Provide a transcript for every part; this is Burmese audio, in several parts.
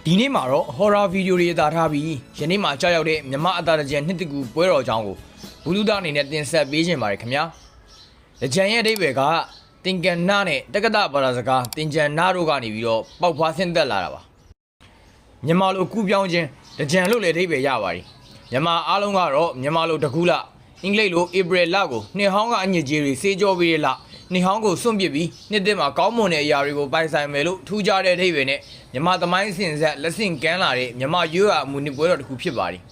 ဒီနေ့မှာတော့ horror video တွေအသာထားပြီးယနေ့မှာကြောက်ရောက်တဲ့မြမအသာတကြံနှစ်တကူပွဲတော်အကြောင်းကိုဘူးလူသားအနေနဲ့တင်ဆက်ပေးခြင်းပါတယ်ခင်ဗျာ။တကြံရဲ့အဓိပ္ပာယ်ကတင်ကန်နာနဲ့တက္ကသဘာသာစကားတင်ကြံနာတို့ကနေပြီးတော့ပေါက်ဖွားဆင်းသက်လာတာပါ။မြန်မာလိုကူးပြောင်းခြင်းတကြံလို့လည်းအဓိပ္ပာယ်ရပါတယ်။မြန်မာအားလုံးကတော့မြန်မာလိုတကူလအင်္ဂလိပ်လို April လကိုနှစ်ဟောင်းကအညစ်အကြေးတွေစေးကြောပြီးတဲ့လနှစ်ဟောင်းကိုစွန့်ပစ်ပြီးနှစ်သစ်မှာကောင်းမွန်တဲ့အရာတွေကိုပိုင်ဆိုင်မယ်လို့ထူးခြားတဲ့အဓိပ္ပာယ်နဲ့မြန်မာသမိုင်းစင်ဆက်လက်ဆင့်ကမ်းလာတဲ့မြန်မာရွေးရအမှုနှစ်ပွဲတော်တစ်ခုဖြစ်ပါတယ်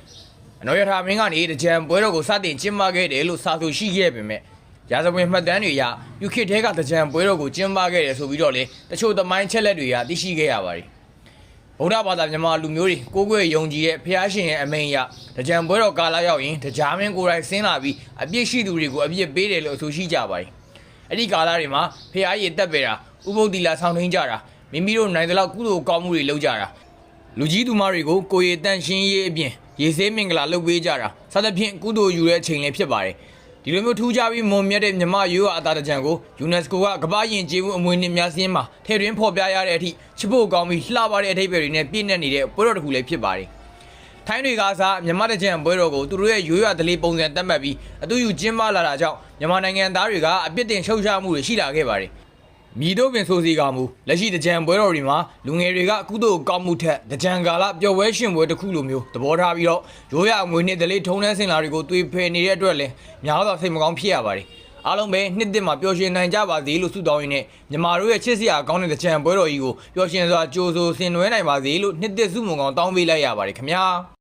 ။အနော်ရထာမင်းကနေတကြံပွဲတော်ကိုစတင်ကျင်းပခဲ့တယ်လို့စာဆိုရှိခဲ့ပေမဲ့ရာဇဝင်မှတ်တမ်းတွေအရယူခေတ်ထဲကတကြံပွဲတော်ကိုကျင်းပခဲ့တယ်ဆိုပြီးတော့လေတချို့သမိုင်းချက်လက်တွေကသိရှိခဲ့ရပါတယ်။ဗုဒ္ဓဘာသာမြန်မာလူမျိုးတွေကိုးကွယ်ယုံကြည်တဲ့ဖျားရှင်ရဲ့အမိန့်အရတကြံပွဲတော်ကာလရောက်ရင်တရားမင်းကိုယ်တိုင်ဆင်းလာပြီးအပြစ်ရှိသူတွေကိုအပြစ်ပေးတယ်လို့အဆိုရှိကြပါတယ်။အဲ့ဒီကာလတွေမှာဖျားရည်တက်ပေတာဥပုသ်တီလာဆောင်ထင်းကြတာမိမိတို့နိုင်တဲ့လောက်ကုသိုလ်ကောင်းမှုတွေလုပ်ကြတာလူကြီးသူမတွေကိုကိုယ်ရည်တန့်ရှင်းရေးအပြင်ရေဆေးမင်္ဂလာလုပ်ပေးကြတာစသဖြင့်ကုသိုလ်ယူတဲ့အချိန်လည်းဖြစ်ပါတယ်ဒီလိုမျိုးထူးခြားပြီးမွန်မြတ်တဲ့မြမရိုးရာအသာတကြံကို UNESCO ကကမ္ဘာ့ယဉ်ကျေးမှုအမွေအနှစ်များစင်းမှာထည့်သွင်းဖော်ပြရတဲ့အထိချစ်ဖို့ကောင်းပြီးလှပတဲ့အဓိပ္ပာယ်တွေနဲ့ပြည့်နှက်နေတဲ့ပွဲတော်တစ်ခုလည်းဖြစ်ပါတယ်ထိုင်းတွေကစားမြန်မာတကြံပွဲတော်ကိုသူတို့ရဲ့ရိုးရာဓလေ့ပုံစံသတ်မှတ်ပြီးအတူယူကျင်းပလာတာကြောင့်မြန်မာနိုင်ငံသားတွေကအပြစ်တင်ရှုတ်ချမှုတွေရှိလာခဲ့ပါတယ်မြည်တို့ပင်ဆိုစီကမူလက်ရှိတကြံပွဲတော်တွေမှာလူငယ်တွေကကုသိုလ်ကောင်းမှုထက်တကြံကာလပျော်ပွဲရှင်ပွဲတစ်ခုလိုမျိုးသဘောထားပြီးတော့ရိုးရာအမွေနှစ်ဓလေ့ထုံးတမ်းစင်လာတွေကိုတွေးဖယ်နေတဲ့အတွက်လည်းများသောစိတ်မကောင်းဖြစ်ရပါတယ်အားလုံးပဲနှစ်သစ်မှာပျော်ရွှင်နိုင်ကြပါစေလို့ဆုတောင်းရင်းနဲ့မြန်မာတို့ရဲ့ချစ်စရာကောင်းတဲ့တကြံပွဲတော်ကြီးကိုပျော်ရွှင်စွာကြိုးဆိုဆင်နွှဲနိုင်ပါစေလို့နှစ်သစ်ဆုမွန်ကောင်းတောင်းပေးလိုက်ရပါတယ်ခင်ဗျာ